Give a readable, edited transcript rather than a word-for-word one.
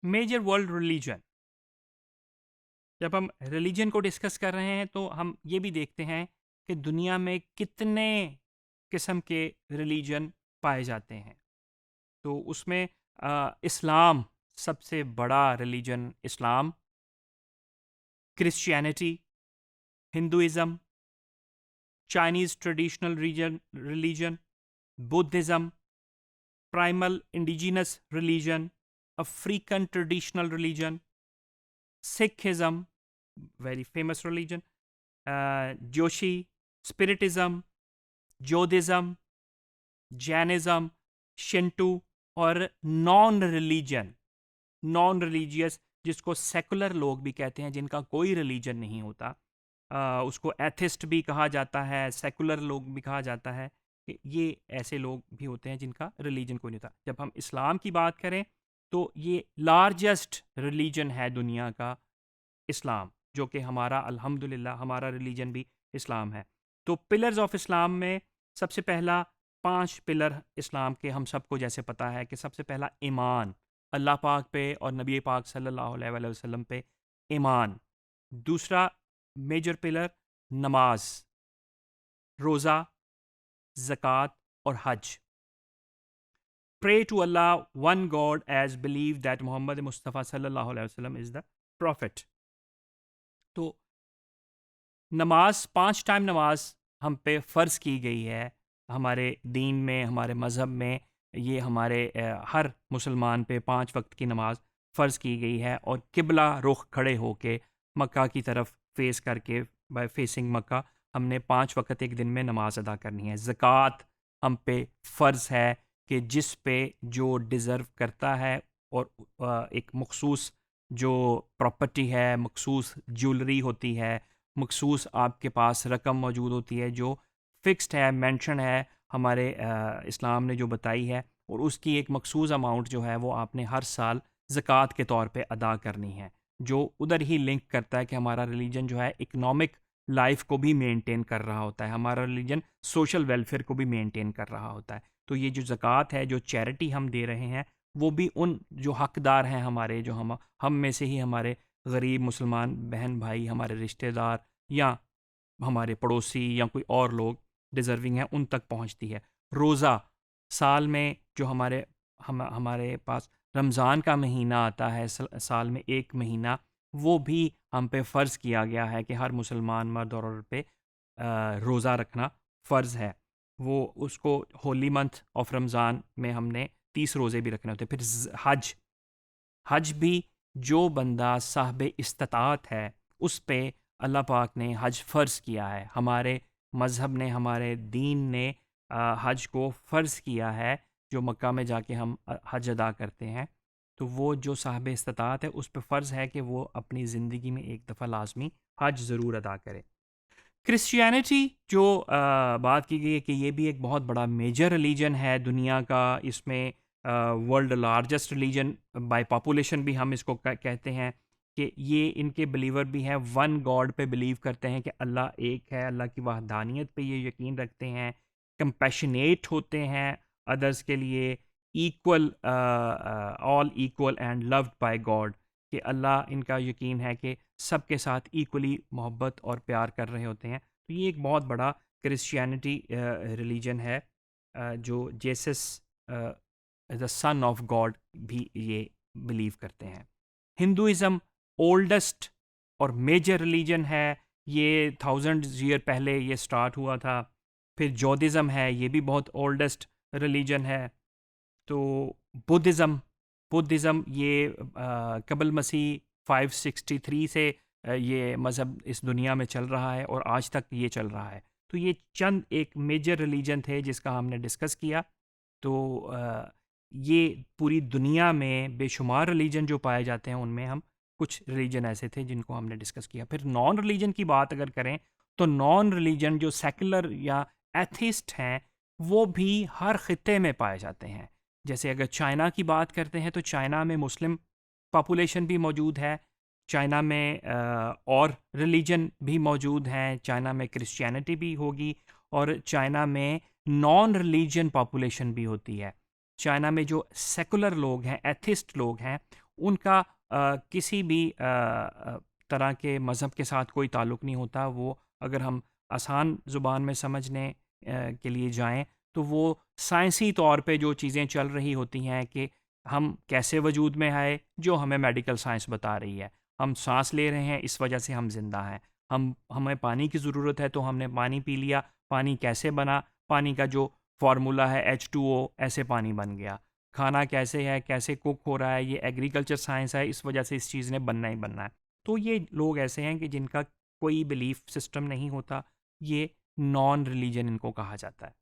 Major world religion. जब हम religion को डिस्कस कर रहे हैं तो हम ये भी देखते हैं कि दुनिया में कितने किस्म के रिलीजन पाए जाते हैं। तो उसमें इस्लाम सबसे बड़ा रिलीजन, इस्लाम, Christianity, Hinduism, Chinese traditional religion, Buddhism, primal indigenous religion, African traditional religion, Sikhism, very famous religion, Juche, spiritism, Judaism, Jainism, Shinto, और नॉन रिलीजियस जिसको सेकुलर लोग भी कहते हैं, जिनका कोई रिलीजन नहीं होता, उसको एथिस्ट भी कहा जाता है, सेकुलर लोग भी कहा जाता है, कि ये ऐसे लोग भी होते हैं जिनका रिलीजन कोई नहीं होता। जब हम इस्लाम की बात करें तो ये लार्जेस्ट रिलीजन है दुनिया का, इस्लाम, जो कि हमारा अल्हम्दुलिल्लाह हमारा रिलीजन भी इस्लाम है। तो पिलर्स ऑफ इस्लाम में सबसे पहला, 5 पिलर इस्लाम के हम सबको जैसे पता है कि सबसे पहला ईमान, अल्लाह पाक पे और नबी पाक सल्लल्लाहु अलैहि वसल्लम पे ईमान। दूसरा मेजर पिलर नमाज, रोज़ा, ज़कात और हज। Pray to Allah one God as believe that Muhammad Mustafa सल्लल्लाहु अलैहि वसल्लम इज़ द प्रॉफिट। तो नमाज, 5 टाइम नमाज हम पे फ़र्ज़ की गई है हमारे दीन में, हमारे मज़हब में। ये हमारे हर मुसलमान पे 5 वक्त की नमाज फ़र्ज़ की गई है, और किबला रुख खड़े होके मक्का की तरफ फेस करके, बाय फेसिंग मक्का, हमने 5 वक्त एक दिन में नमाज अदा करनी है। ज़कात हम पे फ़र्ज़ है कि जिस पे जो डिज़र्व करता है, और एक मखसूस जो प्रॉपर्टी है, मखसूस ज्वेलरी होती है, मखसूस आपके पास रकम मौजूद होती है जो फिक्स्ड है, मेंशन है हमारे इस्लाम ने जो बताई है, और उसकी एक मखसूस अमाउंट जो है वो आपने हर साल ज़कात के तौर पे अदा करनी है, जो उधर ही लिंक करता है कि हमारा रिलीजन जो है इकोनॉमिक लाइफ को भी मेंटेन कर रहा होता है, हमारा रिलीजन सोशल वेलफेयर को भी मेंटेन कर रहा होता है। तो ये जो ज़कात है, जो चैरिटी हम दे रहे हैं, वो भी उन जो हकदार हैं हमारे, जो हम में से ही हमारे गरीब मुसलमान बहन भाई, हमारे रिश्तेदार, या हमारे पड़ोसी, या कोई और लोग डिज़र्विंग हैं, उन तक पहुंचती है। रोज़ा, साल में जो हमारे पास रमज़ान का महीना आता है, साल में एक महीना, वो भी हम पे फ़र्ज़ किया गया है कि हर मुसलमान मर्द और औरत पे रोज़ा रखना फ़र्ज़ है। वो उसको होली मंथ ऑफ रमज़ान में हमने 30 रोज़े भी रखने होते हैं। फिर हज, हज भी जो बंदा साहब इस्तात है, उस पे अल्लाह पाक ने हज फ़र्ज़ किया है। हमारे मज़हब ने, हमारे दीन ने हज को फ़र्ज़ किया है, जो मक्का में जाके हम हज अदा करते हैं। तो वो जो साहब इस्तात है, उस पे फ़र्ज़ है कि वो अपनी ज़िंदगी में एक दफ़ा लाजमी हज ज़रूर अदा करे। क्रिश्चियनिटी जो बात की गई है कि ये भी एक बहुत बड़ा मेजर रिलीजन है दुनिया का, इसमें world largest religion by population भी हम इसको कहते हैं, कि ये इनके बिलीवर भी हैं, वन गॉड पे बिलीव करते हैं कि अल्लाह एक है, अल्लाह की वहदानियत पे ये यकीन रखते हैं, कंपैशनेट होते हैं अदर्स के लिए, equal, all equal and loved by God, कि अल्लाह, इनका यकीन है कि सबके साथ इक्वली मोहब्बत और प्यार कर रहे होते हैं। तो ये एक बहुत बड़ा क्रिश्चियनिटी रिलीजन है, जो Jesus the son of God भी ये बिलीव करते हैं। हिंदुइज़्म ओल्डेस्ट और मेजर रिलीजन है, ये 1000 ईयर पहले ये स्टार्ट हुआ था। फिर जौदिज़्म है, ये भी बहुत ओल्डेस्ट रिलीजन है। तो बुद्धिज़्म, ये कबल मसीह 563 से ये मज़हब इस दुनिया में चल रहा है, और आज तक ये चल रहा है। तो ये चंद एक मेजर रिलीजन थे जिसका हमने डिस्कस किया। तो ये पूरी दुनिया में बेशुमार रिलीजन जो पाए जाते हैं, उनमें हम कुछ रिलीजन ऐसे थे जिनको हमने डिस्कस किया। फिर नॉन रिलीजन की बात अगर करें, तो नॉन रिलीजन जो सेकुलर या एथिस्ट हैं, वो भी हर खित्ते में पाए जाते हैं। जैसे अगर चाइना की बात करते हैं, तो चाइना में मुस्लिम पॉपुलेशन भी मौजूद है, चाइना में और रिलीजन भी मौजूद हैं, चाइना में क्रिश्चियनिटी भी होगी, और चाइना में नॉन रिलीजन पॉपुलेशन भी होती है। चाइना में जो सेकुलर लोग हैं, एथिस्ट लोग हैं, उनका किसी भी तरह के मज़हब के साथ कोई ताल्लुक़ नहीं होता। वो अगर हम आसान ज़ुबान में समझने के लिए जाएँ, तो वो साइंसी तौर पे जो चीज़ें चल रही होती हैं कि हम कैसे वजूद में आए, जो हमें मेडिकल साइंस बता रही है। हम साँस ले रहे हैं, इस वजह से हम ज़िंदा हैं। हमें पानी की ज़रूरत है, तो हमने पानी पी लिया। पानी कैसे बना? पानी का जो फ़ॉर्मूला है H2O, ऐसे पानी बन गया। खाना कैसे है, कैसे कुक हो रहा है, ये एग्रीकल्चर साइंस है, इस वजह से इस चीज़ ने बनना ही बनना है। तो ये लोग ऐसे हैं कि जिनका कोई बिलीफ सिस्टम नहीं होता। ये नॉन रिलीजन इनको कहा जाता है।